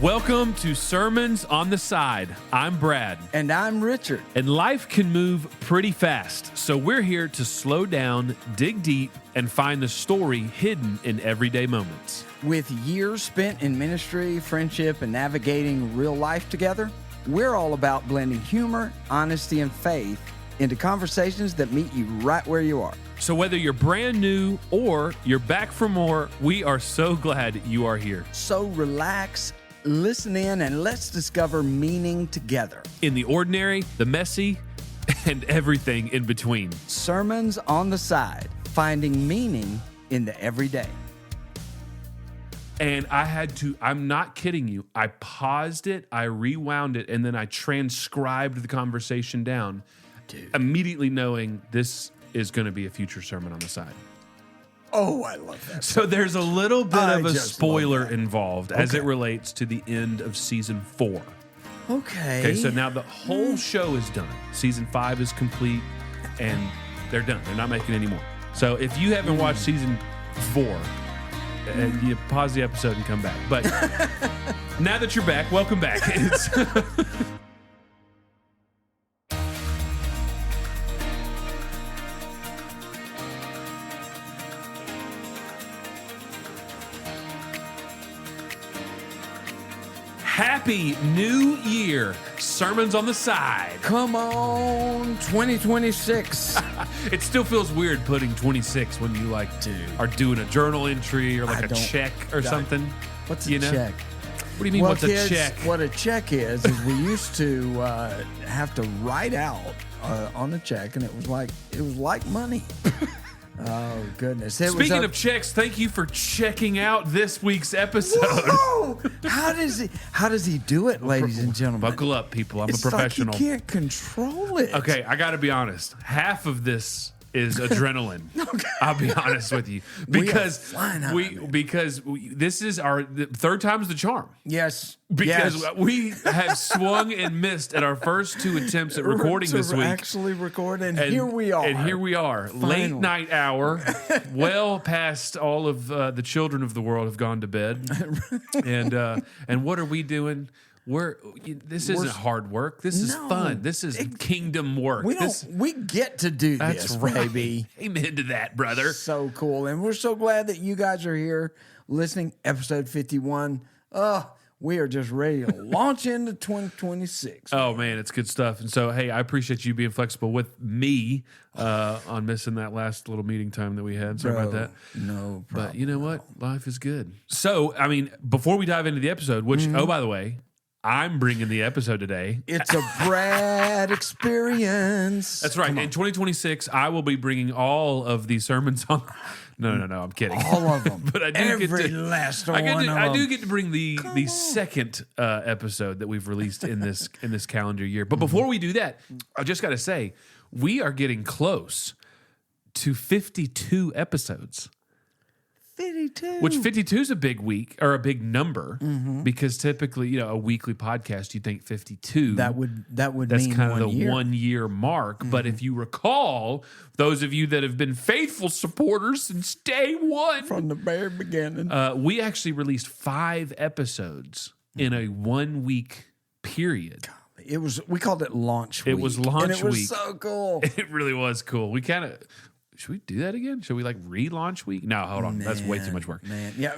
Welcome to Sermons on the Side. I'm Brad. And I'm Richard. And life can move pretty fast, so we're here to slow down, dig deep, and find the story hidden in everyday moments. With years spent in ministry, friendship, and navigating real life together, we're all about blending humor, honesty, and faith into conversations that meet you right where you are. So whether you're brand new or you're back for more, we are so glad you are here. So relax, listen in, and let's discover meaning together. In the ordinary, the messy, and everything in between. Sermons on the Side, finding meaning in the everyday. And I'm not kidding you, I paused it, I rewound it, and then I transcribed the conversation down, immediately knowing this is going to be a future sermon on the side. Oh, I love that. So there's a little bit of a spoiler involved as it relates to the end of season 4. Okay, so now the whole show is done. Season 5 is complete, and they're done. They're not making any more. So if you haven't watched season 4, you pause the episode and come back. But now that you're back, welcome back. Happy New Year. Sermons on the Side. Come on, 2026. It still feels weird putting 26 when you are doing a journal entry or a check or something. What's a check? What do you mean, what's a check? What a check is we used to have to write out on a check, and it was like money. Oh, goodness. Speaking of checks, thank you for checking out this week's episode. Whoa! How does he do it, ladies and gentlemen? Buckle up, people. I'm a professional. Like you can't control it. Okay, I got to be honest. Half of this is adrenaline. Okay. I'll be honest with you. Because this is the third time's the charm. Yes. Because we have swung and missed at our first 2 attempts at recording this week. Actually record, and here we are. And here we are. Finally. Late night hour, well past all of the children of the world have gone to bed. And what are we doing? This isn't hard work. This is fun. This is kingdom work. We get to do this, baby. Amen to that, brother. So cool. And we're so glad that you guys are here listening. Episode 51. We are just ready to launch into 2026. Oh, man, it's good stuff. And so, hey, I appreciate you being flexible with me on missing that last little meeting time that we had. Sorry about that. No problem. But you know what? Life is good. So, I mean, before we dive into the episode, which, oh, by the way, I'm bringing the episode today. It's a Brad experience. That's right. In 2026, I will be bringing all of these sermons on. No, I'm kidding. All of them. But I do I do get to bring the second episode that we've released in this calendar year. But before we do that, I just got to say, we are getting close to 52 episodes. 52. Which 52 is a big week or a big number because typically, a weekly podcast, you think 52. That's mean kind of the 1 year mark. But if you recall, those of you that have been faithful supporters since day one, from the very beginning, we actually released 5 episodes in a 1 week period. We called it launch week. It was launch week. And it was so cool. It really was cool. We kind of. Should we do that again? Should we relaunch week? No, hold on. That's way too much work. Man, yeah.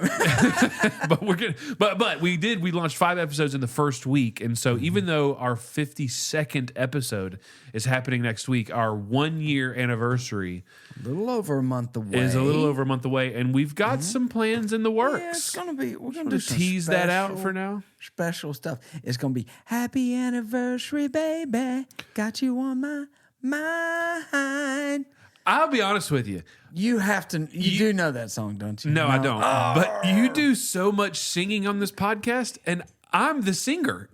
But we're good. But we launched 5 episodes in the first week. And so even though our 52nd episode is happening next week, our 1 year anniversary is a little over a month away. And we've got some plans in the works. Yeah, it's gonna be, we're gonna do some tease that out for now. Special stuff. It's gonna be happy anniversary, baby. Got you on my mind. I'll be honest with you. You do know that song, don't you? No, I don't. But you do so much singing on this podcast, and I'm the singer.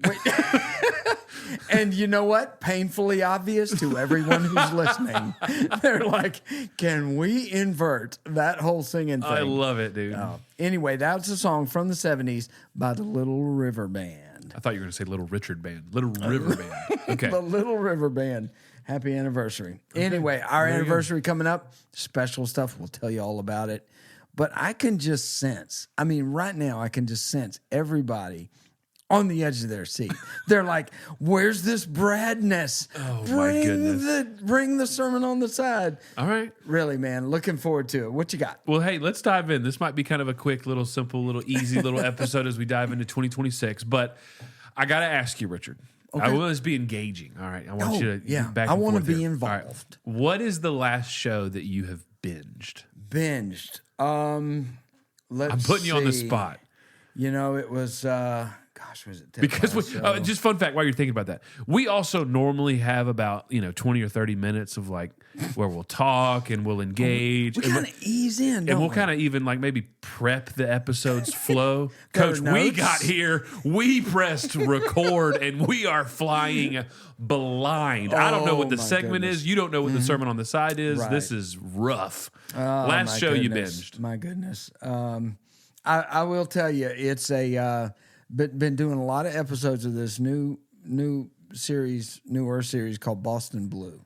And you know what? Painfully obvious to everyone who's listening. They're like, can we invert that whole singing thing? I love it, dude. Anyway, that's a song from the 70s by the Little River Band. I thought you were going to say Little Richard Band. Little River Band. Okay. The Little River Band. Happy anniversary. Okay. Anyway, our anniversary coming up. Special stuff. We'll tell you all about it. But I can just sense, right now I can just sense everybody on the edge of their seat. They're like, "Where's this Bradness? Oh my goodness! Bring the sermon on the side." All right, really, man, looking forward to it. What you got? Well, hey, let's dive in. This might be kind of a quick, little, simple, little, easy little episode as we dive into 2026. But I got to ask you, Richard. Okay. I want this to be engaging. All right, I want you to back. I want to be involved. Right. What is the last show that you have binged? I'm putting you on the spot. You know, it was. Was it? Because just fun fact, while you're thinking about that, we also normally have about 20 or 30 minutes of like where we'll talk and we'll engage. We kind of ease in, and we'll kind of even like maybe prep the episode's flow. Coach, we got here, we pressed record, and we are flying blind. I don't know what the segment is. You don't know what the sermon on the side is. Right. This is rough. Last show you binged. My goodness. I will tell you, it's a. Been doing a lot of episodes of this newer series called Boston Blue,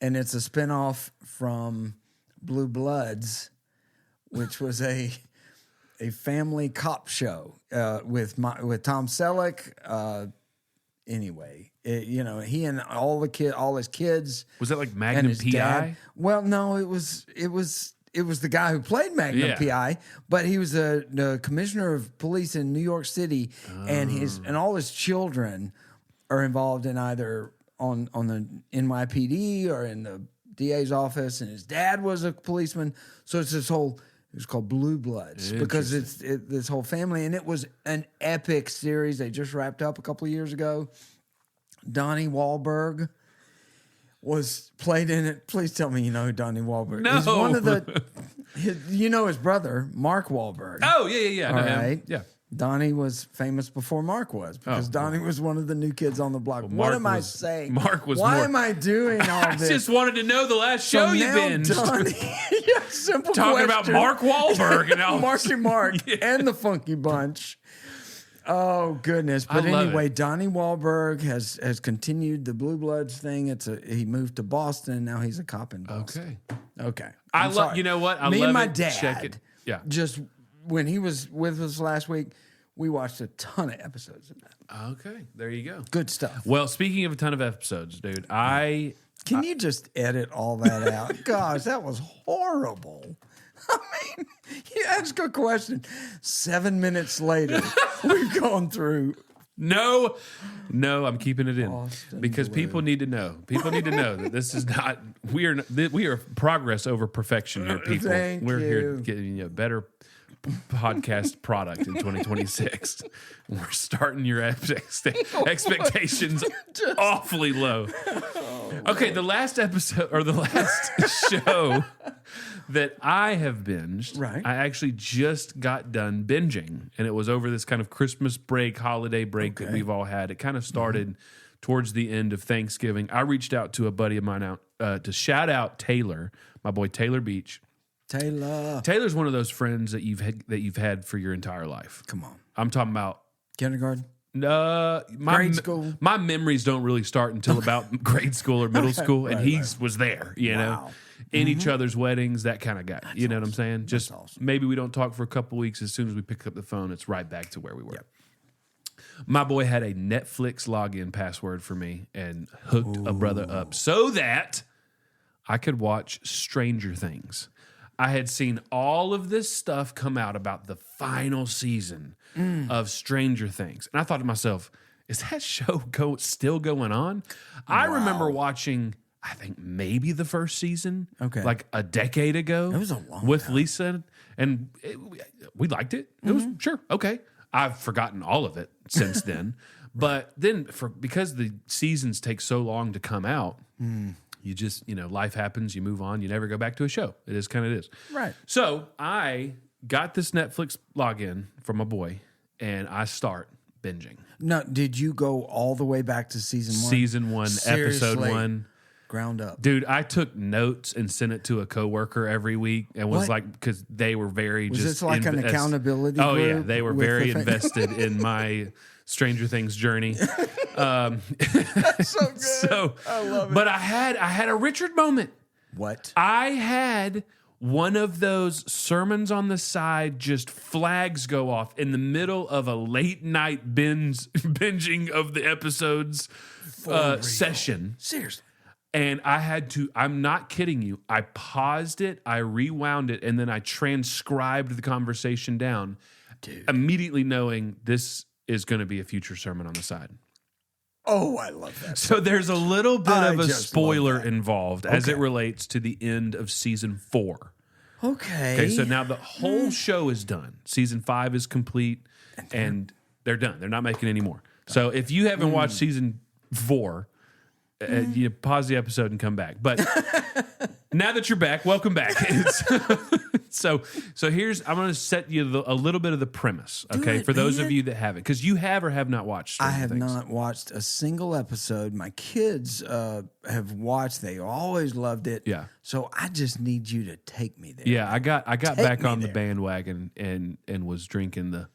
and it's a spinoff from Blue Bloods, which was a family cop show with Tom Selleck. Anyway, he and all his kids. Was that like Magnum PI? Dad. Well, no, it was the guy who played Magnum PI, but he was the commissioner of police in New York City, and all his children are involved in either on the NYPD or in the DA's office, and his dad was a policeman. So it's it was called Blue Bloods because it's this whole family, and it was an epic series. They just wrapped up a couple of years ago. Donnie Wahlberg was played in it. Please tell me you know who Donnie Wahlberg is. No. He's one of his brother, Mark Wahlberg. Oh, yeah. All right. Yeah. Donnie was famous before Mark was because Donnie was one of the new kids on the block. Well, what am I saying? Mark was Why am I doing all this? I just wanted to know the last show you binged. Donnie, simple Talking question. about Mark Wahlberg and all. Marky Mark and the Funky Bunch. Oh goodness! But anyway, Donnie Wahlberg has continued the Blue Bloods thing. He moved to Boston. Now he's a cop in Boston. Okay. I love. You know what? Me and my it. dad. Check it. Yeah. Just when he was with us last week, we watched a ton of episodes of that. Okay, there you go. Good stuff. Well, speaking of a ton of episodes, dude, Can you just edit all that out? Gosh, that was horrible. I mean, you ask a question. 7 minutes later, we've gone through. No, I'm keeping it in because people need to know. People need to know that this is not. We are progress over perfection here, people. We're here getting you a better podcast product in 2026. We're starting your expectations awfully low. Okay, the last episode or the last show that I have binged, right? I actually just got done binging, and it was over this kind of Christmas break, holiday break that we've all had. It kind of started towards the end of Thanksgiving. I reached out to a buddy of mine to shout out Taylor, my boy Taylor Beach. Taylor's one of those friends that you've had for your entire life. Come on, I'm talking about kindergarten. Grade school. My memories don't really start until about grade school or middle school, and he was there, you know, in each other's weddings, that kind of guy. You know what I'm saying? Just maybe we don't talk for a couple weeks. As soon as we pick up the phone, it's right back to where we were. Yep. My boy had a Netflix login password for me and hooked a brother up so that I could watch Stranger Things. I had seen all of this stuff come out about the final season of Stranger Things. And I thought to myself, is that show still going on? I remember watching, I think maybe the first season, like a decade ago. It was a long with time. Lisa, and we liked it. It was sure, okay. I've forgotten all of it since then. But then because the seasons take so long to come out, you just, life happens, you move on, you never go back to a show. It is kind of it is. Right. So I got this Netflix login from my boy, and I start binging. No, did you go all the way back to season 1? Season 1, Seriously? episode 1. Ground up. Dude, I took notes and sent it to a coworker every week and was like, because they were very Was this like an accountability group? Oh, yeah. They were very invested in my Stranger Things journey. That's so good. I love it. But I had a Richard moment. What? I had one of those sermons on the side, just flags go off in the middle of a late night binging of the episodes session. Seriously. And I had to, I'm not kidding you, I paused it, I rewound it, and then I transcribed the conversation down, immediately knowing this is going to be a future sermon on the side. Oh, I love that. So there's a little bit of a spoiler involved as it relates to the end of season 4. Okay, so now the whole show is done. Season 5 is complete, and they're done. They're not making any more. So if you haven't watched season 4, you pause the episode and come back. But now that you're back, welcome back. So here's, I'm going to set you a little bit of the premise, okay, for those of you that haven't, because you have or have not watched. I have not watched a single episode. My kids have watched. They always loved it. Yeah. So I just need you to take me there. Yeah, I got back on the bandwagon and was drinking the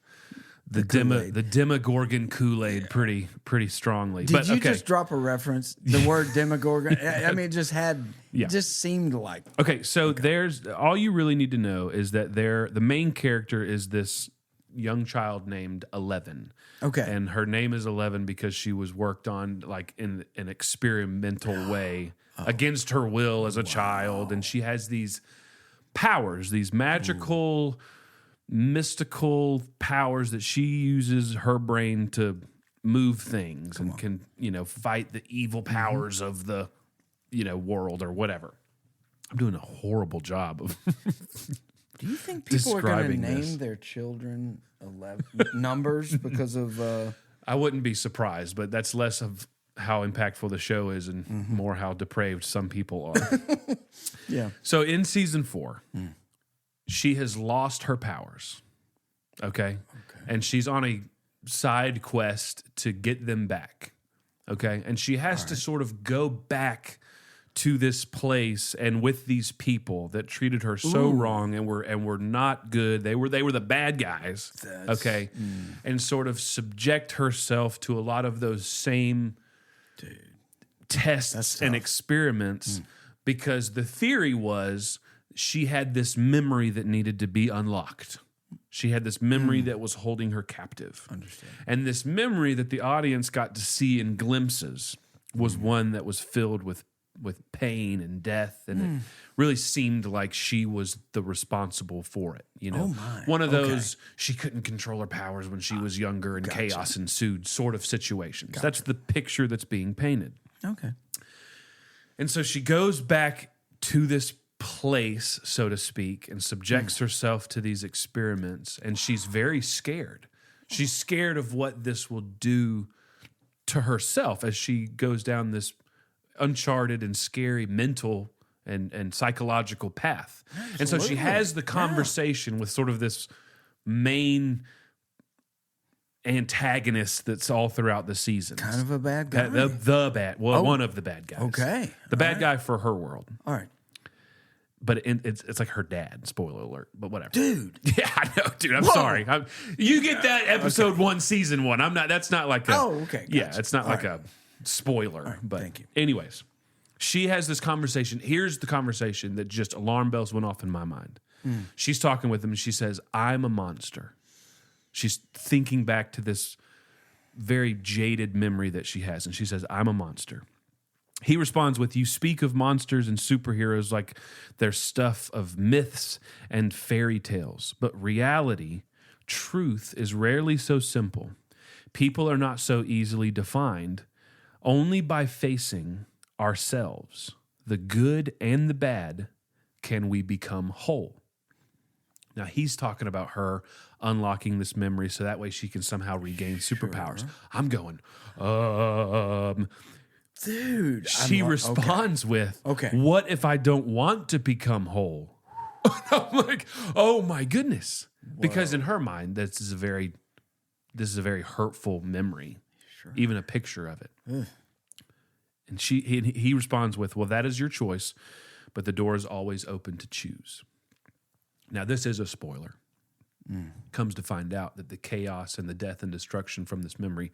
Demogorgon Kool-Aid pretty strongly. Did you just drop a reference? The word Demogorgon? I mean, it just seemed like. Okay, so there's, all you really need to know is that the main character is this young child named 11. Okay. And her name is 11 because she was worked on like in an experimental way against her will as a child. And she has these powers, these magical... mystical powers that she uses her brain to move things and can, fight the evil powers of the, world or whatever. I'm doing a horrible job of Do you think people are going to name their children 11 numbers because of... I wouldn't be surprised, but that's less of how impactful the show is and more how depraved some people are. Yeah. So in season 4... she has lost her powers, okay? And she's on a side quest to get them back, okay? And she has to sort of go back to this place and with these people that treated her so wrong and were not good. They were the bad guys, okay? And sort of subject herself to a lot of those same tests and experiments because the theory was... she had this memory that needed to be unlocked. She had this memory that was holding her captive. Understand. And this memory that the audience got to see in glimpses was one that was filled with pain and death. And it really seemed like she was the responsible for it. One of those, she couldn't control her powers when she was younger and chaos ensued sort of situations. That's the picture that's being painted. Okay. And so she goes back to this place, so to speak, and subjects herself to these experiments, and she's very scared. She's scared of what this will do to herself as she goes down this uncharted and scary mental and psychological path. Absolutely. And so she has the conversation with sort of this main antagonist that's all throughout the season. Kind of a bad guy. One of the bad guys. Okay. The bad guy for her world. All right. But it's like her dad. Spoiler alert. But whatever, dude. Yeah, I know, dude. I'm sorry. You get that episode 1, season 1. I'm not. That's not like a. Oh, okay. Gotcha. Yeah, it's not like a spoiler. Right, but thank you. Anyways, she has this conversation. Here's the conversation that just alarm bells went off in my mind. She's talking with him, and she says, "I'm a monster." She's thinking back to this very jaded memory that she has, and she says, "I'm a monster." He responds with, "You speak of monsters and superheroes like they're stuff of myths and fairy tales. But reality, truth, is rarely so simple. People are not so easily defined. Only by facing ourselves, the good and the bad, can we become whole." Now, he's talking about her unlocking this memory so that way she can somehow regain superpowers. Sure. I'm going, dude, she responds with, "What if I don't want to become whole?" I'm like, oh my goodness. Whoa. Because in her mind, this is a very hurtful memory, even a picture of it. Ugh. And he responds with, "Well, that is your choice, but the door is always open to choose." Now, this is a spoiler. Comes to find out that the chaos and the death and destruction from this memory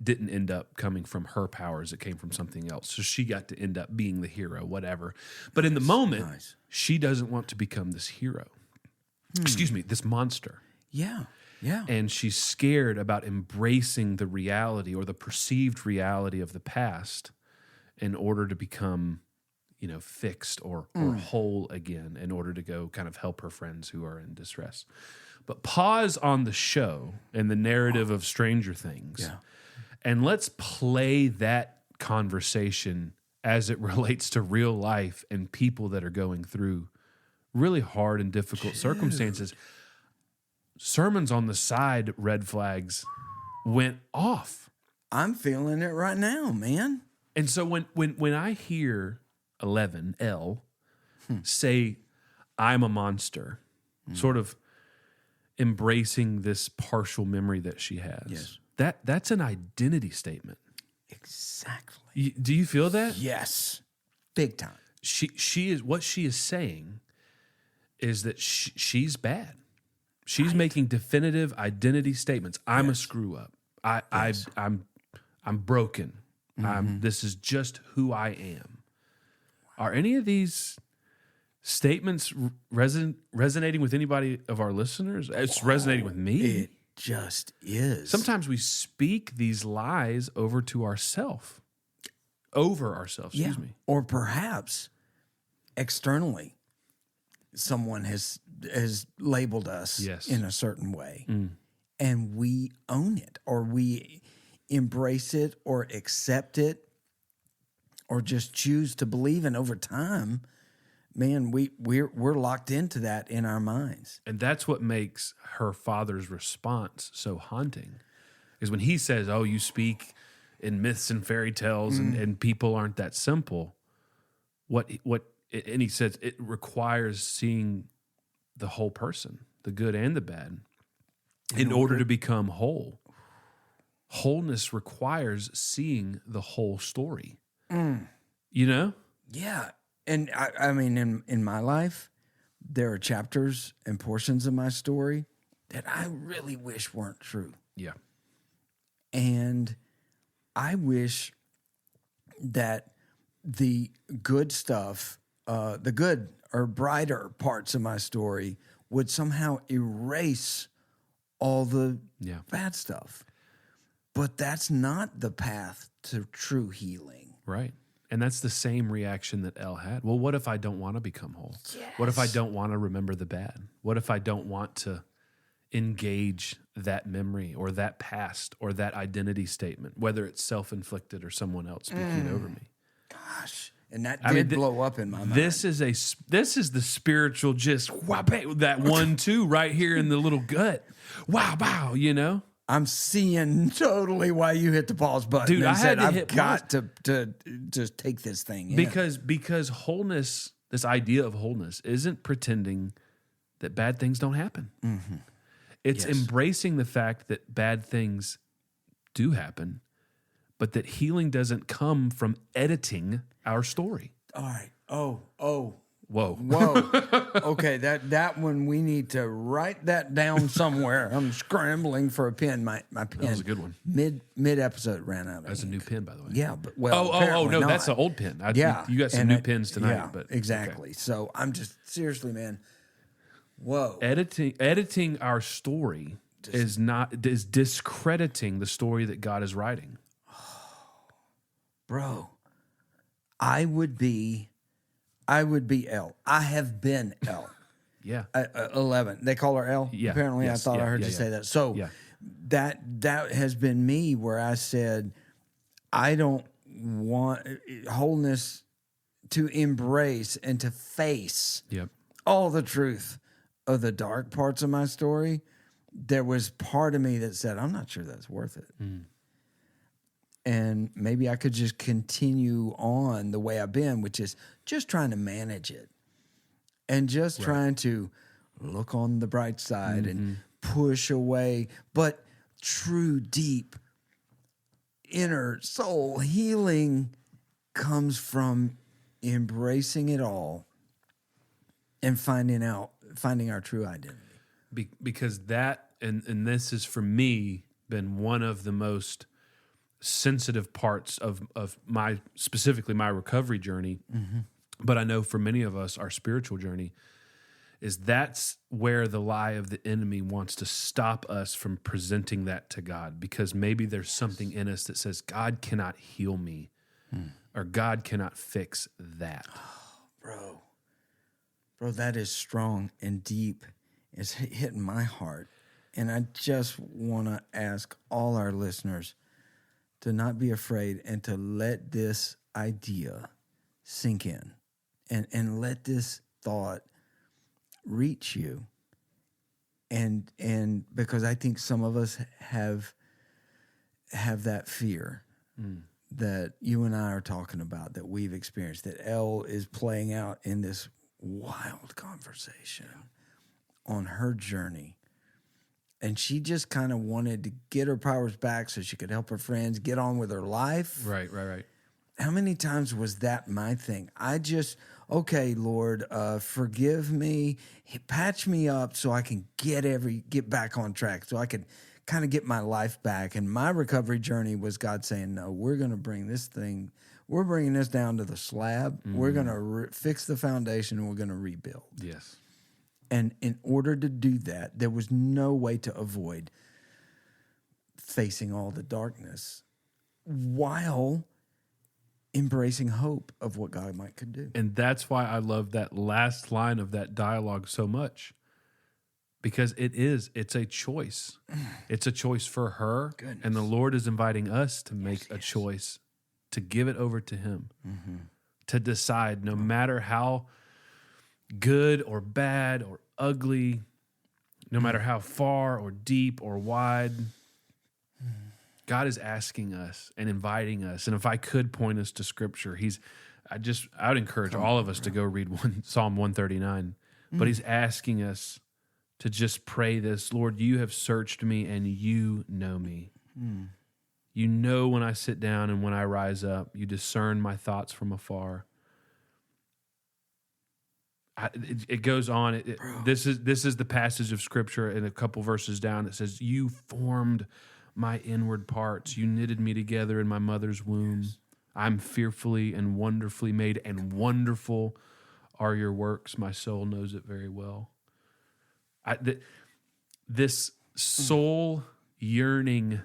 didn't end up coming from her powers. It came from something else. So she got to end up being the hero, whatever. But in the moment, she doesn't want to become this hero. Excuse me, this monster. Yeah. Yeah. And she's scared about embracing the reality or the perceived reality of the past in order to become, fixed or whole again, in order to go kind of help her friends who are in distress. But pause on the show and the narrative of Stranger Things, and let's play that conversation as it relates to real life and people that are going through really hard and difficult circumstances. Sermons on the Side red flags went off. I'm feeling it right now, man. And so when I hear 11L say, I'm a monster, sort of embracing this partial memory that she has, that's an identity statement. Exactly. Do you feel that? Yes. Big time. She is, what she is saying is that she's bad. She's making definitive identity statements. I'm a screw up. I'm broken. This is just who I am. Are any of these statements resonating with anybody of our listeners? It's resonating with me. It just is. Sometimes we speak these lies over ourselves. Excuse me. Or perhaps externally, someone has labeled us in a certain way, and we own it, or we embrace it, or accept it, or just choose to believe. And over time, man, we're locked into that in our minds. And that's what makes her father's response so haunting, is when he says, "Oh, you speak in myths and fairy tales, and people aren't that simple." And he says it requires seeing the whole person, the good and the bad, in order to become whole. Wholeness requires seeing the whole story. Yeah. And I mean, in my life, there are chapters and portions of my story that I really wish weren't true. Yeah. And I wish that the good stuff, the good or brighter parts of my story would somehow erase all the bad stuff. But that's not the path to true healing. Right. And that's the same reaction that Elle had. Well, what if I don't want to become whole? Yes. What if I don't want to remember the bad? What if I don't want to engage that memory or that past or that identity statement, whether it's self-inflicted or someone else speaking over me? Gosh. And that did blow up in my mind. This is the spiritual just that 1-2 right here in the little gut. Wow, I'm seeing totally why you hit the pause button. Dude, I've got to just take this thing in. Because wholeness, this idea of wholeness, isn't pretending that bad things don't happen. Mm-hmm. It's embracing the fact that bad things do happen, but that healing doesn't come from editing our story. All right. Oh. Whoa. Okay, that one we need to write that down somewhere. I'm scrambling for a pen. My pen. That was a good one. Mid episode ran out. That's a new pen, by the way. Yeah, but no, not. that's an old pen. You got some new pens tonight. Yeah, but exactly. Okay. So I'm just seriously, man. Whoa. Editing our story is discrediting the story that God is writing. Bro, I would be Elle. I have been Elle. Yeah. 11. They call her Elle? Yeah. Apparently, yes. I thought I heard you say that. So that has been me, where I said, I don't want wholeness, to embrace and to face all the truth of the dark parts of my story. There was part of me that said, I'm not sure that's worth it. And maybe I could just continue on the way I've been, which is just trying to manage it and just trying to look on the bright side and push away. But true, deep, inner soul healing comes from embracing it all and finding our true identity. Because that, and this has for me been one of the most sensitive parts of my, specifically my recovery journey. Mm-hmm. But I know for many of us, our spiritual journey is that's where the lie of the enemy wants to stop us from presenting that to God, because maybe there's something in us that says God cannot heal me or God cannot fix that. Oh, bro, that is strong and deep. It's hitting my heart. And I just want to ask all our listeners to not be afraid and to let this idea sink in and let this thought reach you. And because I think some of us have that fear that you and I are talking about, that we've experienced, that Elle is playing out in this wild conversation on her journey. And she just kind of wanted to get her powers back so she could help her friends get on with her life. Right. How many times was that my thing? Okay, Lord, forgive me, patch me up so I can get back on track, so I could kind of get my life back. And my recovery journey was God saying, no, we're going to bring this thing, we're bringing this down to the slab. Mm-hmm. We're going to fix the foundation and we're going to rebuild. Yes. And in order to do that, there was no way to avoid facing all the darkness while embracing hope of what God could do. And that's why I love that last line of that dialogue so much, because it's a choice. It's a choice for her. Goodness. And the Lord is inviting us to make a choice, to give it over to him, to decide no matter how good or bad or ugly, no matter how far or deep or wide, God is asking us and inviting us. And if I could point us to Scripture, I would encourage all of us to go read Psalm 139. But he's asking us to just pray this: Lord, you have searched me and you know me. You know when I sit down and when I rise up. You discern my thoughts from afar. It goes on. This is the passage of Scripture, and a couple verses down it says, you formed my inward parts. You knitted me together in my mother's womb. Yes. I'm fearfully and wonderfully made, and wonderful are your works. My soul knows it very well. This soul yearning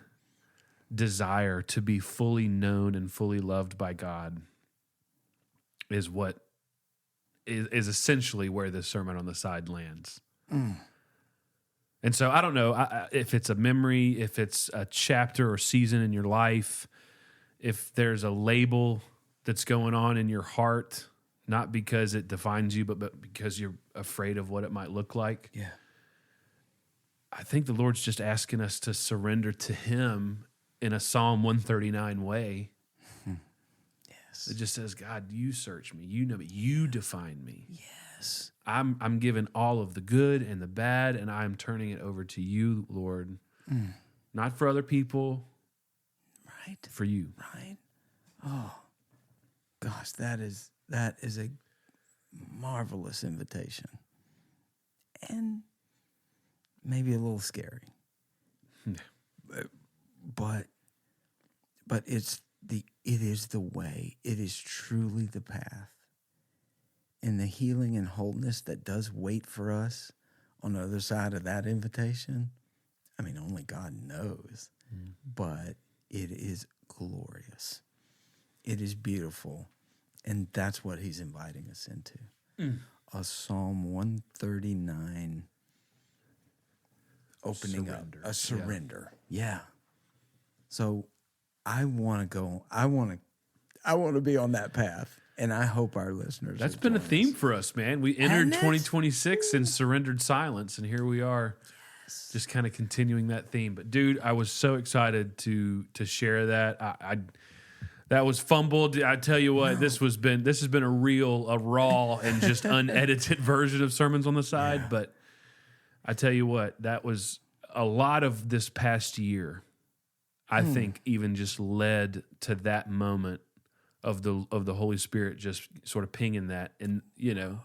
desire to be fully known and fully loved by God is what is essentially where this Sermon on the Side lands. And so I don't know if it's a memory, if it's a chapter or season in your life, if there's a label that's going on in your heart, not because it defines you, but because you're afraid of what it might look like. Yeah. I think the Lord's just asking us to surrender to him in a Psalm 139 way. Yes. It just says, God, you search me, you know me, you define me. Yes. I'm given all of the good and the bad, and I'm turning it over to you, Lord. Not for other people, right? For you. Right. Oh, gosh, that is a marvelous invitation. And maybe a little scary. But it is the way. It is truly the path. And the healing and wholeness that does wait for us on the other side of that invitation, I mean, only God knows. But it is glorious. It is beautiful. And that's what he's inviting us into. A Psalm 139 opening surrender. Up. A surrender. Yeah. So I want to be on that path. And I hope our listeners. That's been a theme for us, man. We entered 2026 in surrendered silence, and here we are, just kind of continuing that theme. But dude, I was so excited to share that. That was fumbled. I tell you what, this has been a raw and just unedited version of Sermons on the Side. Yeah. But I tell you what, that was a lot of this past year. I think even just led to that moment of the Holy Spirit just sort of pinging that. And,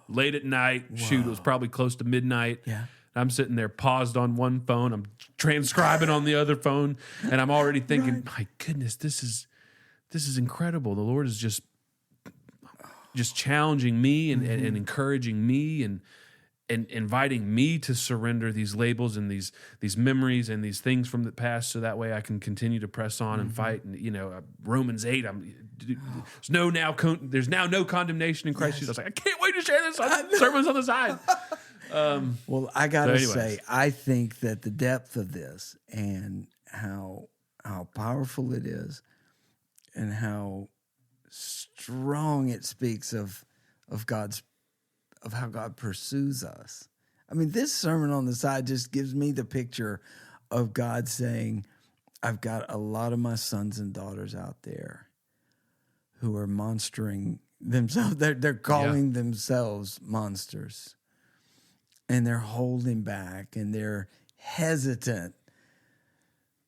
late at night, it was probably close to midnight. Yeah. I'm sitting there paused on one phone. I'm transcribing on the other phone. And I'm already thinking, my goodness, this is incredible. The Lord is just challenging me and encouraging me and inviting me to surrender these labels and these memories and these things from the past, so that way I can continue to press on and fight. And Romans 8, there's now no condemnation in Christ Jesus. I was like, I can't wait to share this on sermons on the side. Well, I gotta say, I think that the depth of this and how powerful it is, and how strong it speaks of how God pursues us. I mean, this sermon on the side just gives me the picture of God saying, I've got a lot of my sons and daughters out there who are monstering themselves. They're calling themselves monsters. And they're holding back, and they're hesitant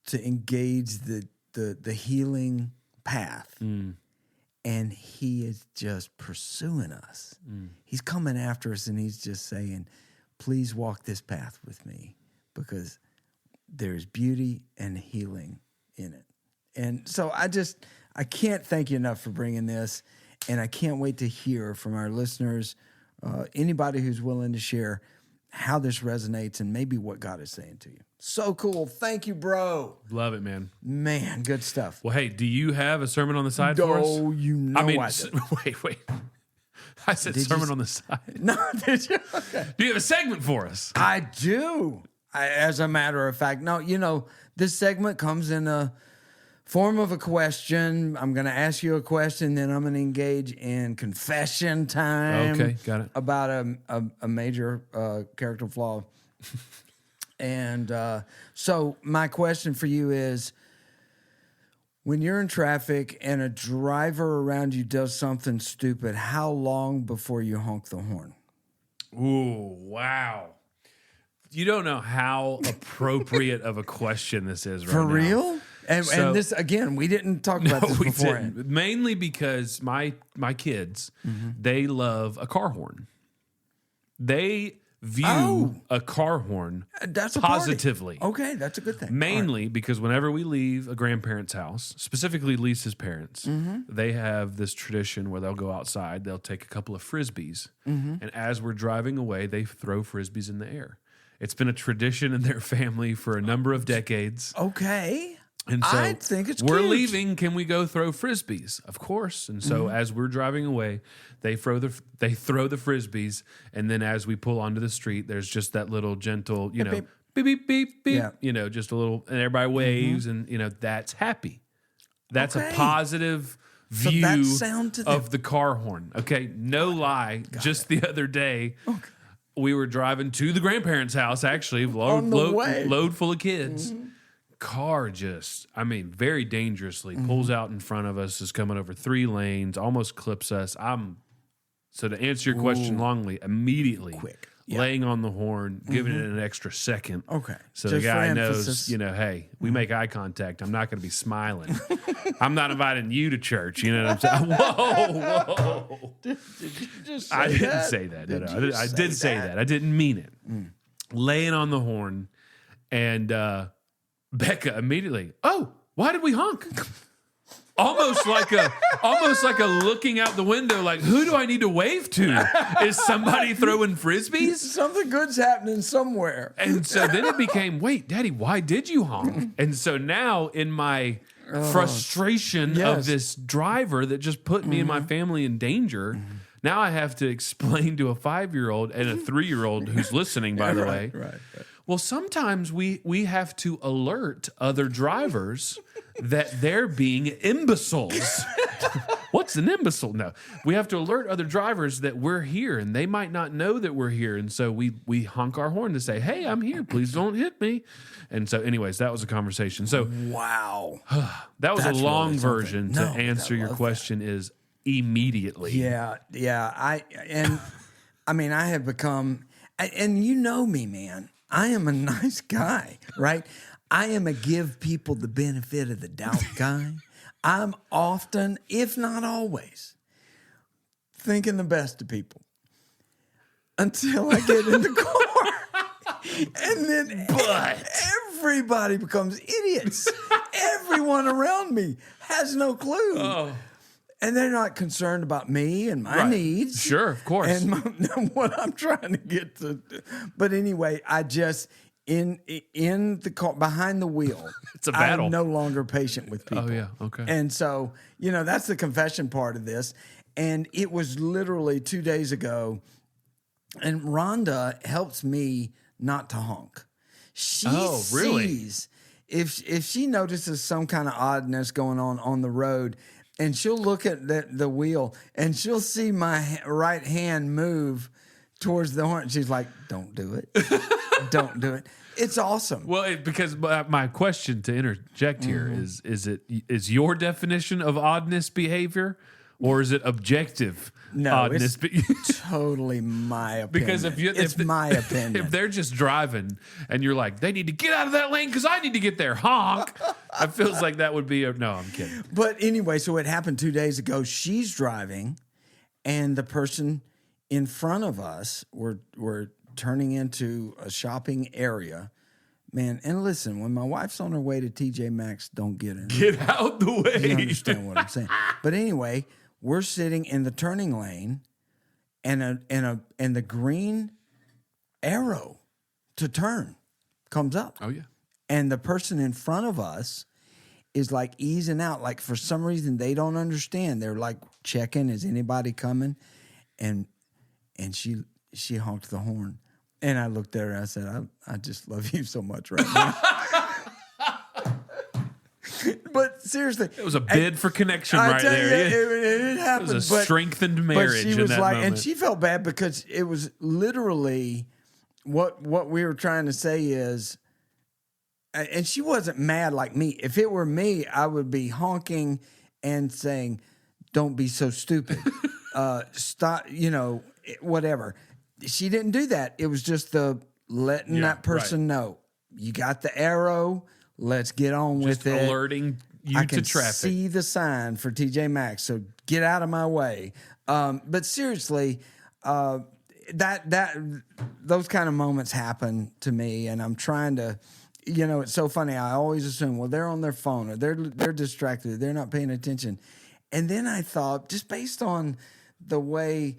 to engage the healing path. And he is just pursuing us. He's coming after us, and he's just saying, please walk this path with me, because there's beauty and healing in it. And so I can't thank you enough for bringing this, and I can't wait to hear from our listeners, anybody who's willing to share how this resonates and maybe what God is saying to you. So cool. Thank you, bro. Love it, man. Man, good stuff. Well, hey, do you have a sermon on the side for us? Oh, you know I do. Wait. I said sermon on the side. No, did you? Okay. Do you have a segment for us? I do. As a matter of fact. No, this segment comes in a form of a question. I'm going to ask you a question, then I'm going to engage in confession time. Okay, got it. About a major character flaw. And so my question for you is, when you're in traffic and a driver around you does something stupid, how long before you honk the horn? Ooh, wow. You don't know how appropriate of a question this is right now. For real? And this, again, we didn't talk about this beforehand. Mainly because my kids, they love a car horn. They view a car horn positively. Okay, that's a good thing. Mainly because whenever we leave a grandparent's house, specifically Lisa's parents, they have this tradition where they'll go outside, they'll take a couple of Frisbees, and as we're driving away, they throw Frisbees in the air. It's been a tradition in their family for a number of decades. Okay. And so I think it's we're cute. leaving. Can we go throw Frisbees? Of course. And so as we're driving away, they throw the Frisbees. And then as we pull onto the street, there's just that little gentle, beep, beep, beep, beep, beep, yeah. Just a little, and everybody waves and, that's happy. That's a positive view of the car horn. Okay. No lie. Just the other day, we were driving to the grandparents' house, actually, load full of kids. Car very dangerously pulls out in front of us, is coming over 3 lanes, almost clips us. So to answer your question longly, immediately laying on the horn, giving it an extra second. Okay. So the guy knows, hey, we make eye contact. I'm not going to be smiling. I'm not inviting you to church. You know what I'm saying? Whoa. Did you just say I didn't that? say that. No. I did say that. I didn't mean it. Laying on the horn, and Becca immediately, why did we honk? Almost like a looking out the window, like, who do I need to wave to? Is somebody throwing Frisbees? Something good's happening somewhere. And so then it became, wait, Daddy, why did you honk? And so now in my frustration of this driver that just put me and my family in danger, now I have to explain to a 5-year-old and a 3-year-old who's listening, by the way. Right. Well, sometimes we have to alert other drivers that they're being imbeciles. What's an imbecile? No, we have to alert other drivers that we're here, and they might not know that we're here. And so we honk our horn to say, hey, I'm here. Please don't hit me. And so anyways, that was a conversation. So wow, that was That's a long really version to answer your question is immediately. Yeah. I have become, and you know me, man. I am a nice guy, right? I am a give people the benefit of the doubt guy. I'm often, if not always, thinking the best of people until I get in the car. And then everybody becomes idiots. Everyone around me has no clue. Oh. And they're not concerned about me and my needs. Sure, of course. And what I'm trying to get to. But anyway, I just, in the car, behind the wheel, it's a battle. I'm no longer patient with people. Oh, yeah, okay. And so, that's the confession part of this. And it was literally 2 days ago. And Rhonda helps me not to honk. She sees if she notices some kind of oddness going on the road, and she'll look at the wheel, and she'll see my right hand move towards the horn. She's like, "Don't do it, don't do it." It's awesome. Well, because my question to interject here is your definition of oddness behavior, or is it objective? No, oddness. It's totally my opinion. Because it's my opinion. If they're just driving and you're like, they need to get out of that lane because I need to get there, honk. It feels like that would be no, I'm kidding. But anyway, so it happened 2 days ago. She's driving, and the person in front of us were turning into a shopping area. Man, and listen, when my wife's on her way to TJ Maxx, don't get in. Get out the way. You understand what I'm saying? But anyway, we're sitting in the turning lane, and the green arrow to turn comes up. Oh yeah. And the person in front of us is like easing out. Like for some reason they don't understand. They're like checking, is anybody coming? And she honked the horn. And I looked at her and I said, I just love you so much right now. But seriously, it was a bid for connection right there. It happened. It was a strengthened marriage. But she was in that like, moment. and she felt bad because it was literally what we were trying to say is, and she wasn't mad like me. If it were me, I would be honking and saying, "Don't be so stupid. Stop." Whatever. She didn't do that. It was just the letting that person know you got the arrow. Let's get on with it. Alerting you to traffic. I can see the sign for TJ Maxx, so get out of my way. But seriously, those kind of moments happen to me, and I'm trying to. It's so funny. I always assume, well, they're on their phone or they're distracted. They're not paying attention. And then I thought, just based on the way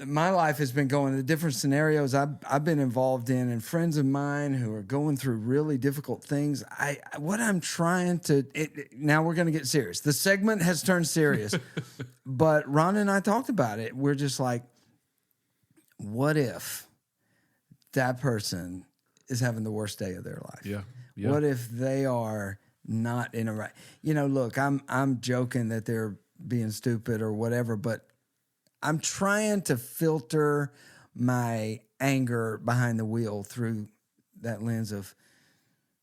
my life has been going, the different scenarios I've been involved in, and friends of mine who are going through really difficult things. What I'm trying to now we're going to get serious. The segment has turned serious, but Ron and I talked about it. We're just like, what if that person is having the worst day of their life? Yeah. What if they are not in a right? Look, I'm joking that they're being stupid or whatever, but I'm trying to filter my anger behind the wheel through that lens of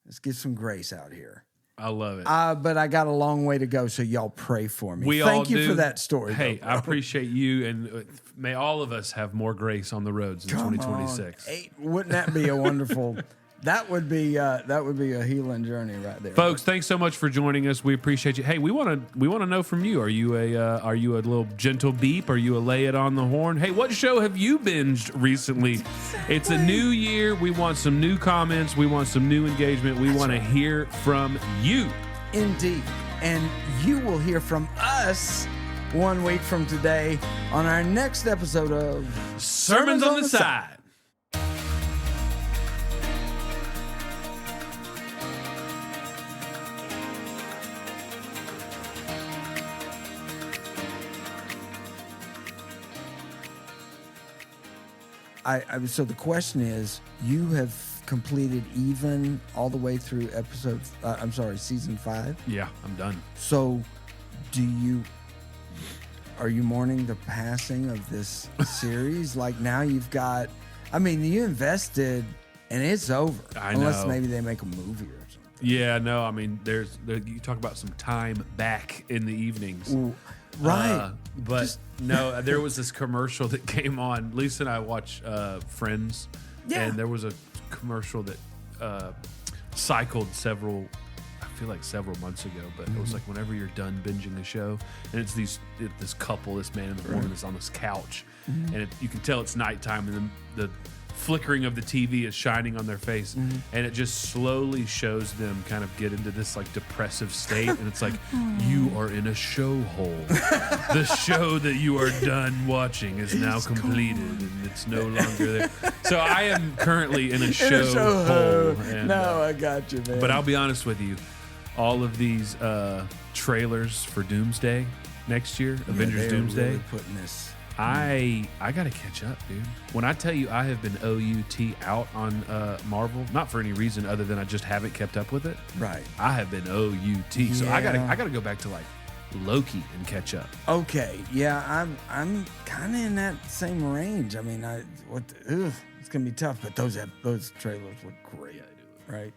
let's get some grace out here. I love it. But I got a long way to go, so y'all pray for me. Thank you for that story. Hey, I appreciate you, and may all of us have more grace on the roads in 2026. Hey, wouldn't that be a wonderful? That would be a healing journey right there, folks. Thanks so much for joining us. We appreciate you. Hey, we want to know from you. Are you a little gentle beep? Are you a lay it on the horn? Hey, what show have you binged recently? Exactly. It's a new year. We want some new comments. We want some new engagement. We want to hear from you. Indeed, and you will hear from us 1 week from today on our next episode of Sermons on the Side. So the question is, you have completed even all the way through season 5? Yeah, I'm done. So are you mourning the passing of this series? Like now you've got, you invested and it's over. I know. Unless maybe they make a movie or something. Yeah, no, you talk about some time back in the evenings. Ooh, right. No, there was this commercial that came on. Lisa and I watch Friends, and there was a commercial that cycled several months ago, but it was like whenever you're done binging a show, and it's this couple, this man and the woman is on this couch, and you can tell it's nighttime, and then the flickering of the TV is shining on their face, and it just slowly shows them kind of get into this like depressive state, and it's like you are in a show hole. The show that you are done watching is now completed, and it's no longer there. So I am currently in a show hole. And, I got you, man. But I'll be honest with you, all of these trailers for Doomsday next year, Avengers Doomsday, really putting this. I gotta catch up, dude. When I tell you I have been OUT out on Marvel, not for any reason other than I just haven't kept up with it. Right. I have been OUT, so I gotta go back to like Loki and catch up. Okay, yeah, I'm kind of in that same range. I mean, it's gonna be tough, but those trailers look great, right?